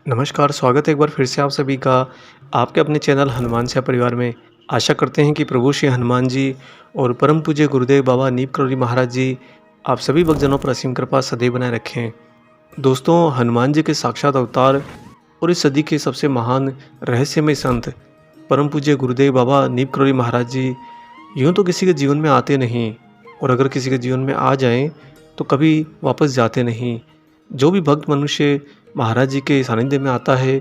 नमस्कार, स्वागत है एक बार फिर से आप सभी का आपके अपने चैनल हनुमान सेहा परिवार में। आशा करते हैं कि प्रभु श्री हनुमान जी और परम पूज्य गुरुदेव बाबा नीम करोली महाराज जी आप सभी भक्तजनों पर असीम कृपा सदैव बनाए रखें। दोस्तों, हनुमान जी के साक्षात अवतार और इस सदी के सबसे महान रहस्यमय संत परम पूज्य गुरुदेव बाबा नीम करोली महाराज जी यूँ तो किसी के जीवन में आते नहीं, और अगर किसी के जीवन में आ जाएं तो कभी वापस जाते नहीं। जो भी भक्त मनुष्य महाराज जी के सानिध्य में आता है,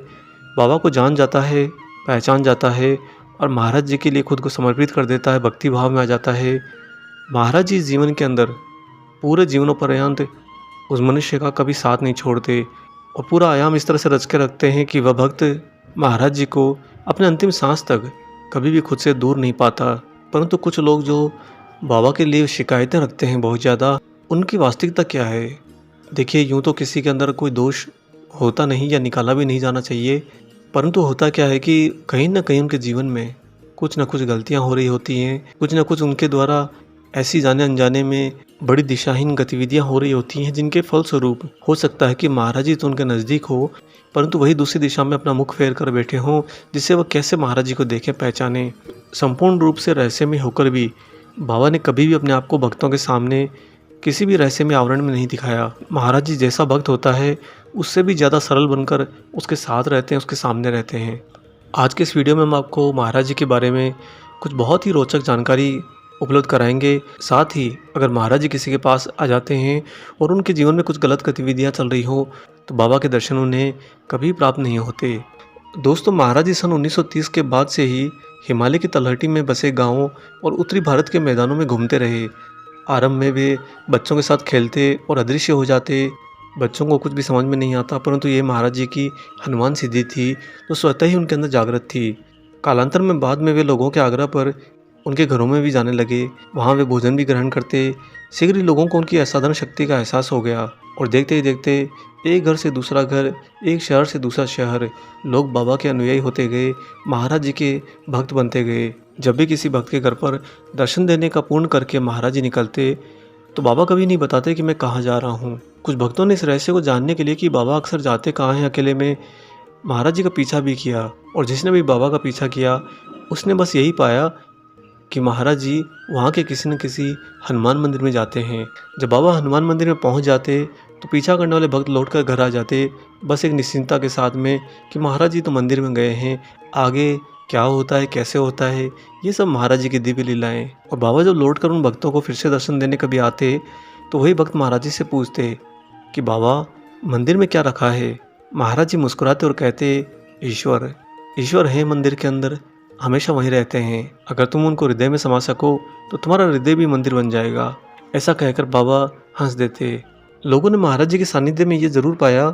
बाबा को जान जाता है, पहचान जाता है और महाराज जी के लिए खुद को समर्पित कर देता है, भक्ति भाव में आ जाता है। महाराज जी इस जीवन के अंदर पूरे जीवनोपर्यंत उस मनुष्य का कभी साथ नहीं छोड़ते और पूरा आयाम इस तरह से रच के रखते हैं कि वह भक्त महाराज जी को अपने अंतिम सांस तक कभी भी खुद से दूर नहीं पाता। परंतु कुछ लोग जो बाबा के लिए शिकायतें रखते हैं बहुत ज़्यादा, उनकी वास्तविकता क्या है? देखिए, यूँ तो किसी के अंदर कोई दोष होता नहीं या निकाला भी नहीं जाना चाहिए, परंतु होता क्या है कि कहीं न कहीं उनके जीवन में कुछ न कुछ गलतियाँ हो रही होती हैं, कुछ न कुछ उनके द्वारा ऐसी जाने अनजाने में बड़ी दिशाहीन गतिविधियाँ हो रही होती हैं, जिनके फलस्वरूप हो सकता है कि महाराज जी तो उनके नज़दीक हो, परंतु वही दूसरी दिशा में अपना मुख फेर कर बैठे हों, जिससे वह कैसे महाराज जी को देखें, पहचानें। संपूर्ण रूप से रहस्यमय होकर भी बाबा ने कभी भी अपने आप को भक्तों के सामने किसी भी रहस्यमय आवरण में नहीं दिखाया। महाराज जी जैसा भक्त होता है, उससे भी ज़्यादा सरल बनकर उसके साथ रहते हैं, उसके सामने रहते हैं। आज के इस वीडियो में हम आपको महाराज जी के बारे में कुछ बहुत ही रोचक जानकारी उपलब्ध कराएंगे। साथ ही अगर महाराज जी किसी के पास आ जाते हैं और उनके जीवन में कुछ गलत गतिविधियाँ चल रही हो, तो बाबा के दर्शन उन्हें कभी प्राप्त नहीं होते। दोस्तों, महाराज जी सन 1930 के बाद से ही हिमालय की तलहटी में बसे गाँवों और उत्तरी भारत के मैदानों में घूमते रहे। आरंभ में वे बच्चों के साथ खेलते और अदृश्य हो जाते। बच्चों को कुछ भी समझ में नहीं आता, परंतु ये महाराज जी की हनुमान सिद्धि थी जो स्वतः ही उनके अंदर जागृत थी। कालांतर में बाद में वे लोगों के आग्रह पर उनके घरों में भी जाने लगे, वहाँ वे भोजन भी ग्रहण करते। शीघ्र ही लोगों को उनकी असाधारण शक्ति का एहसास हो गया और देखते ही देखते एक घर से दूसरा घर, एक शहर से दूसरा शहर, लोग बाबा के अनुयायी होते गए, महाराज जी के भक्त बनते गए। जब भी किसी भक्त के घर पर दर्शन देने का पूर्ण करके महाराज जी निकलते, तो बाबा कभी नहीं बताते कि मैं कहाँ जा रहा हूँ। कुछ भक्तों ने इस रहस्य को जानने के लिए कि बाबा अक्सर जाते कहाँ हैं अकेले में, महाराज जी का पीछा भी किया, और जिसने भी बाबा का पीछा किया उसने बस यही पाया कि महाराज जी वहाँ के किसी न किसी हनुमान मंदिर में जाते हैं। जब बाबा हनुमान मंदिर में पहुँच जाते तो पीछा करने वाले भक्त लौटकर घर आ जाते, बस एक निश्चिंतता के साथ में कि महाराज जी तो मंदिर में गए हैं, आगे क्या होता है, कैसे होता है, ये सब महाराज जी की दिव्य लीलाएं। और बाबा जब लौट कर उन भक्तों को फिर से दर्शन देने कभी आते, तो वही भक्त महाराज जी से पूछते कि बाबा मंदिर में क्या रखा है। महाराज जी मुस्कुराते और कहते, ईश्वर ईश्वर है मंदिर के अंदर, हमेशा वहीं रहते हैं। अगर तुम उनको हृदय में समा सको तो तुम्हारा हृदय भी मंदिर बन जाएगा। ऐसा कहकर बाबा हंस देते। लोगों ने महाराज जी के सानिध्य में ये जरूर पाया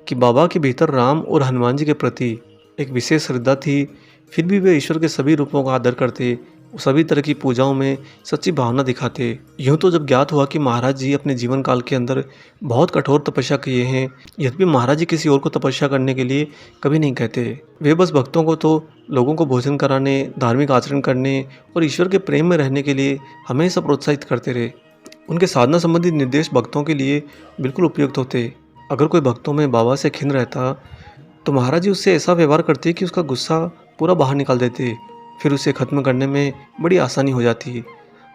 कि बाबा के भीतर राम और हनुमान जी के प्रति एक विशेष श्रद्धा थी। फिर भी वे ईश्वर के सभी रूपों का आदर करते, सभी तरह की पूजाओं में सच्ची भावना दिखाते। यूँ तो जब ज्ञात हुआ कि महाराज जी अपने जीवन काल के अंदर बहुत कठोर तपस्या किए हैं, यद्यपि महाराज जी किसी और को तपस्या करने के लिए कभी नहीं कहते। वे बस भक्तों को तो लोगों को भोजन कराने, धार्मिक आचरण करने और ईश्वर के प्रेम में रहने के लिए हमेशा प्रोत्साहित करते रहे। उनके साधना संबंधी निर्देश भक्तों के लिए बिल्कुल उपयुक्त होते। अगर कोई भक्तों में बाबा से खिन्न रहता तो महाराज जी उससे ऐसा व्यवहार करते कि उसका गुस्सा पूरा बाहर निकाल देते, फिर उसे खत्म करने में बड़ी आसानी हो जाती।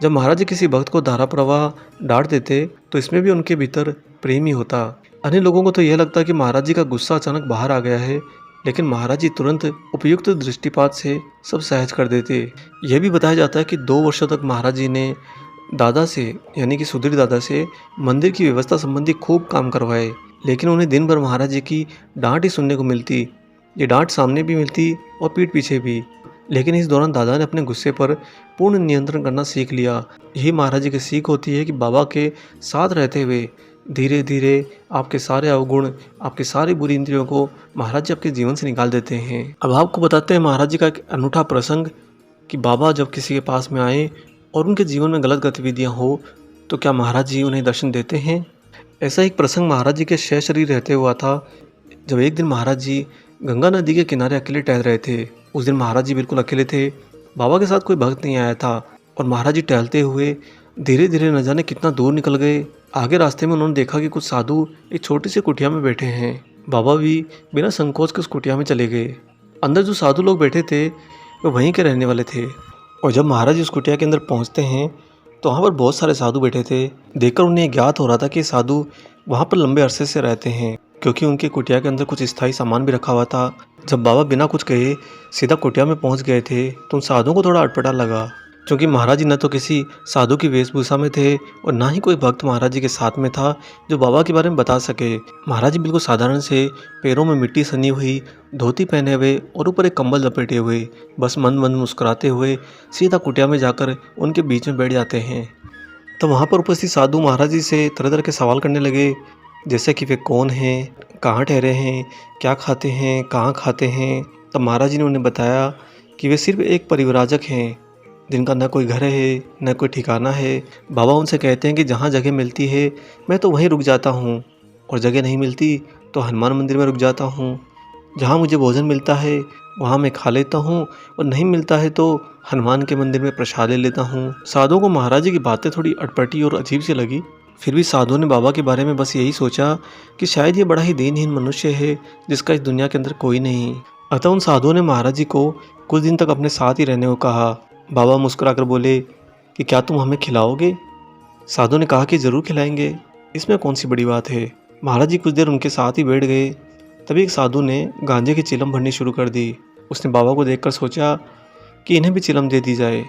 जब महाराज जी किसी भक्त को धारा प्रवाह डांट देते तो इसमें भी उनके भीतर प्रेम ही होता। अन्य लोगों को तो यह लगता कि महाराज जी का गुस्सा अचानक बाहर आ गया है, लेकिन महाराज जी तुरंत उपयुक्त दृष्टिपात से सब सहज कर देते। यह भी बताया जाता है कि 2 वर्षों तक महाराज जी ने दादा से, यानी कि सुधीर दादा से मंदिर की व्यवस्था संबंधी खूब काम करवाए, लेकिन उन्हें दिन भर महाराज जी की डांट ही सुनने को मिलती। ये डांट सामने भी मिलती और पीठ पीछे भी। लेकिन इस दौरान दादा ने अपने गुस्से पर पूर्ण नियंत्रण करना सीख लिया। यही महाराज जी की सीख होती है कि बाबा के साथ रहते हुए धीरे धीरे आपके सारे अवगुण, आपकी सारी बुरी इंद्रियों को महाराज जी आपके जीवन से निकाल देते हैं। अब आपको बताते हैं महाराज जी का एक अनूठा प्रसंग कि बाबा जब किसी के पास में आए और उनके जीवन में गलत गतिविधियाँ हो तो क्या महाराज जी उन्हें दर्शन देते हैं। ऐसा एक प्रसंग महाराज जी के शय शरीर रहते हुआ था। जब एक दिन महाराज जी गंगा नदी के किनारे अकेले टहल रहे थे। उस दिन महाराज जी बिल्कुल अकेले थे, बाबा के साथ कोई भक्त नहीं आया था, और महाराज जी टहलते हुए धीरे धीरे न जाने कितना दूर निकल गए। आगे रास्ते में उन्होंने देखा कि कुछ साधु एक छोटी सी कुटिया में बैठे हैं। बाबा भी बिना संकोच के उस कुटिया में चले गए। अंदर जो साधु लोग बैठे थे वो वहीं के रहने वाले थे। और जब महाराज जी उस कुटिया के अंदर पहुंचते हैं तो वहाँ पर बहुत सारे साधु बैठे थे। देखकर उन्हें ज्ञात हो रहा था कि ये साधु वहाँ पर लंबे अरसे से रहते हैं, क्योंकि उनके कुटिया के अंदर कुछ स्थायी सामान भी रखा हुआ था। जब बाबा बिना कुछ कहे सीधा कुटिया में पहुँच गए थे तो उन साधुओं को थोड़ा अटपटा लगा, क्योंकि महाराज जी न तो किसी साधु की वेशभूषा में थे और ना ही कोई भक्त महाराज जी के साथ में था जो बाबा के बारे में बता सके। महाराज जी बिल्कुल साधारण से, पैरों में मिट्टी सनी हुई धोती पहने हुए और ऊपर एक कंबल लपेटे हुए, बस मंद मंद मुस्कुराते हुए सीधा कुटिया में जाकर उनके बीच में बैठ जाते हैं। तो वहाँ पर उपस्थित साधु महाराज जी से तरह तरह के सवाल करने लगे, जैसे कि वे कौन हैं, कहाँ ठहरे हैं, क्या खाते हैं, कहाँ खाते हैं। तब महाराज जी ने उन्हें बताया कि वे सिर्फ एक परिव्राजक हैं जिनका न कोई घर है न कोई ठिकाना है। बाबा उनसे कहते हैं कि जहाँ जगह मिलती है मैं तो वहीं रुक जाता हूँ, और जगह नहीं मिलती तो हनुमान मंदिर में रुक जाता हूँ। जहाँ मुझे भोजन मिलता है वहाँ मैं खा लेता हूँ, और नहीं मिलता है तो हनुमान के मंदिर में प्रसाद ले लेता हूँ। साधुओं को महाराज जी की बातें थोड़ी अटपटी और अजीब सी लगी। फिर भी साधुओं ने बाबा के बारे में बस यही सोचा कि शायद ये बड़ा ही दीनहीन मनुष्य है जिसका इस दुनिया के अंदर कोई नहीं। अतः उन साधुओं ने महाराज जी को कुछ दिन तक अपने साथ ही रहने को कहा। बाबा मुस्कुराकर बोले कि क्या तुम हमें खिलाओगे? साधु ने कहा कि ज़रूर खिलाएंगे, इसमें कौन सी बड़ी बात है। महाराज जी कुछ देर उनके साथ ही बैठ गए। तभी एक साधु ने गांजे की चिलम भरनी शुरू कर दी। उसने बाबा को देखकर सोचा कि इन्हें भी चिलम दे दी जाए।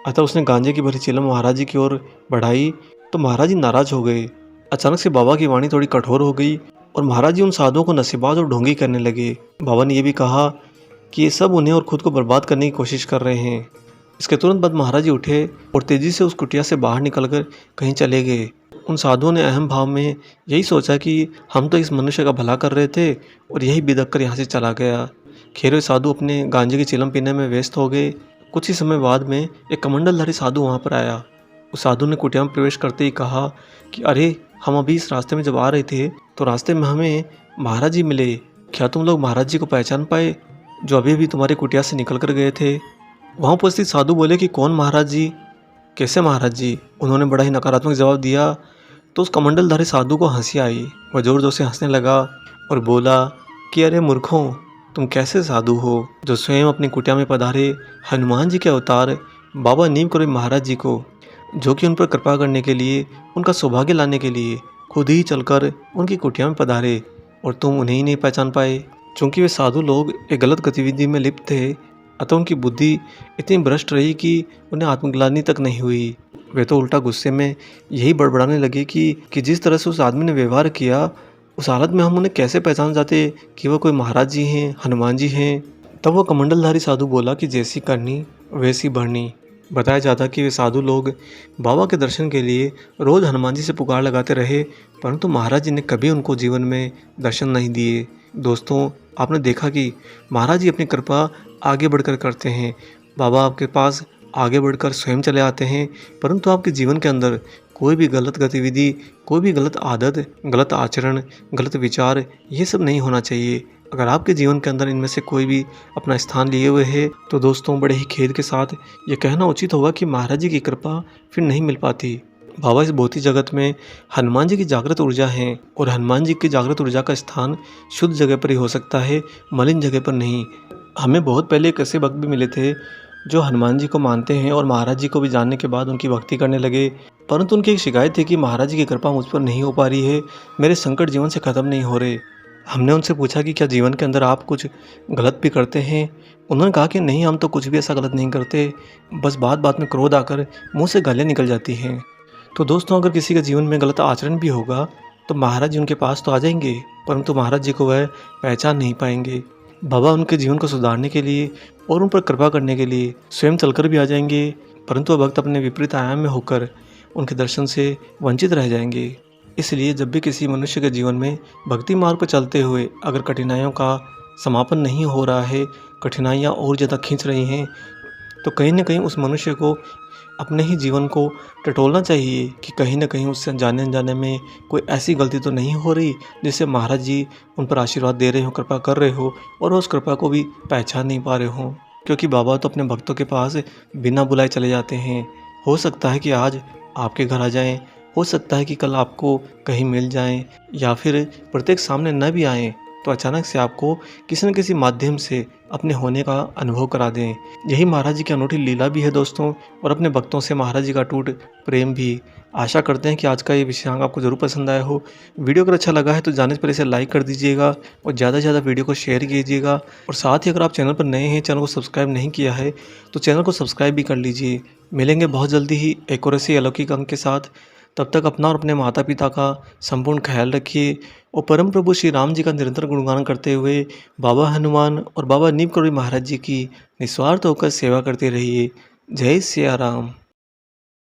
अतः उसने गांजे की भरी चिलम महाराज जी की ओर बढ़ाई तो महाराज जी नाराज हो गए। अचानक से बाबा की वाणी थोड़ी कठोर हो गई और महाराज जी उन साधुओं को नशेबाज और ढोंगी करने लगे। बाबा ने यह भी कहा कि ये सब उन्हें और खुद को बर्बाद करने की कोशिश कर रहे हैं। इसके तुरंत बाद महाराज जी उठे और तेजी से उस कुटिया से बाहर निकलकर कहीं चले गए। उन साधुओं ने अहम भाव में यही सोचा कि हम तो इस मनुष्य का भला कर रहे थे और यही बिदक कर यहाँ से चला गया। खैर वे साधु अपने गांजे की चिलम पीने में व्यस्त हो गए। कुछ ही समय बाद में एक कमंडलधारी साधु वहाँ पर आया। उस साधु ने कुटिया में प्रवेश करते ही कहा कि अरे, हम अभी इस रास्ते में जब आ रहे थे तो रास्ते में हमें महाराज जी मिले। क्या तुम लोग महाराज जी को पहचान पाए जो अभी अभी तुम्हारी कुटिया से निकल कर गए थे? वहाँ उपस्थित साधु बोले कि कौन महाराज जी, कैसे महाराज जी? उन्होंने बड़ा ही नकारात्मक जवाब दिया। तो उस कमंडलधारी साधु को हंसी आई। वह जोर जोर से हंसने लगा और बोला कि अरे मूर्खों, तुम कैसे साधु हो जो स्वयं अपनी कुटिया में पधारे हनुमान जी के अवतार बाबा नीम करोली महाराज जी को, जो कि उन पर कृपा करने के लिए, उनका सौभाग्य लाने के लिए खुद ही चलकर उनकी कुटिया में पधारे, और तुम उन्हें ही नहीं पहचान पाए। चूँकि वे साधु लोग एक गलत गतिविधि में लिप्त थे, अतः उनकी बुद्धि इतनी भ्रष्ट रही कि उन्हें आत्मग्लानि तक नहीं हुई। वे तो उल्टा गुस्से में यही बड़बड़ाने लगे कि जिस तरह से उस आदमी ने व्यवहार किया, उस हालत में हम उन्हें कैसे पहचान जाते कि वह कोई महाराज जी हैं, हनुमान जी हैं। तब वह कमंडलधारी साधु बोला कि जैसी करनी वैसी भरनी। बताया जाता कि वे साधु लोग बाबा के दर्शन के लिए रोज़ हनुमान जी से पुकार लगाते रहे, परंतु महाराज जी ने कभी उनको जीवन में दर्शन नहीं दिए। दोस्तों, आपने देखा कि महाराज जी अपनी कृपा आगे बढ़कर करते हैं। बाबा आपके पास आगे बढ़कर स्वयं चले आते हैं, परंतु आपके जीवन के अंदर कोई भी गलत गतिविधि, कोई भी गलत आदत, गलत आचरण, गलत विचार, ये सब नहीं होना चाहिए। अगर आपके जीवन के अंदर इनमें से कोई भी अपना स्थान लिए हुए है तो दोस्तों, बड़े ही खेद के साथ ये कहना उचित होगा कि महाराज जी की कृपा फिर नहीं मिल पाती। बाबा इस भौतिक जगत में हनुमान जी की जागृत ऊर्जा है, और हनुमान जी की जागृत ऊर्जा का स्थान शुद्ध जगह पर ही हो सकता है, मलिन जगह पर नहीं। हमें बहुत पहले एक ऐसे भक्त भी मिले थे जो हनुमान जी को मानते हैं और महाराज जी को भी जानने के बाद उनकी भक्ति करने लगे, परंतु उनकी एक शिकायत थी कि महाराज जी की कृपा मुझ पर नहीं हो पा रही है, मेरे संकट जीवन से ख़त्म नहीं हो रहे। हमने उनसे पूछा कि क्या जीवन के अंदर आप कुछ गलत भी करते हैं? उन्होंने कहा कि नहीं, हम तो कुछ भी ऐसा गलत नहीं करते, बस बात बात में क्रोध आकर मुँह से गालियाँ निकल जाती हैं। तो दोस्तों, अगर किसी के जीवन में गलत आचरण भी होगा तो महाराज जी उनके पास तो आ जाएंगे, परंतु महाराज जी को वह पहचान नहीं पाएंगे। बाबा उनके जीवन को सुधारने के लिए और उन पर कृपा करने के लिए स्वयं चलकर भी आ जाएंगे, परंतु वह भक्त अपने विपरीत आयाम में होकर उनके दर्शन से वंचित रह जाएंगे। इसलिए जब भी किसी मनुष्य के जीवन में भक्ति मार्ग पर चलते हुए अगर कठिनाइयों का समापन नहीं हो रहा है, कठिनाइयाँ और ज़्यादा खींच रही हैं, तो कहीं न कहीं उस मनुष्य को अपने ही जीवन को टटोलना चाहिए कि कहीं न कहीं उससे जाने अनजाने में कोई ऐसी गलती तो नहीं हो रही जिससे महाराज जी उन पर आशीर्वाद दे रहे हो, कृपा कर रहे हो, और उस कृपा को भी पहचान नहीं पा रहे हो। क्योंकि बाबा तो अपने भक्तों के पास बिना बुलाए चले जाते हैं। हो सकता है कि आज आपके घर आ जाएं, हो सकता है कि कल आपको कहीं मिल जाएं, या फिर प्रत्येक सामने न भी आएँ, तो अचानक से आपको किसी न किसी माध्यम से अपने होने का अनुभव करा दें। यही महाराज जी की अनूठी लीला भी है दोस्तों, और अपने भक्तों से महाराज जी का अटूट प्रेम भी। आशा करते हैं कि आज का ये विषयांग आपको ज़रूर पसंद आया हो। वीडियो अगर अच्छा लगा है तो जाने से पहले इसे लाइक कर दीजिएगा और ज़्यादा से ज़्यादा वीडियो को शेयर कीजिएगा। और साथ ही अगर आप चैनल पर नए हैं, चैनल को सब्सक्राइब नहीं किया है, तो चैनल को सब्सक्राइब भी कर लीजिए। मिलेंगे बहुत जल्दी ही एक और ऐसे अलौकिक अंक के साथ। तब तक अपना और अपने माता पिता का संपूर्ण ख्याल रखिए और परम प्रभु श्री राम जी का निरंतर गुणगान करते हुए बाबा हनुमान और बाबा नीम करोली महाराज जी की निस्वार्थ होकर सेवा करते रहिए। जय सिया राम।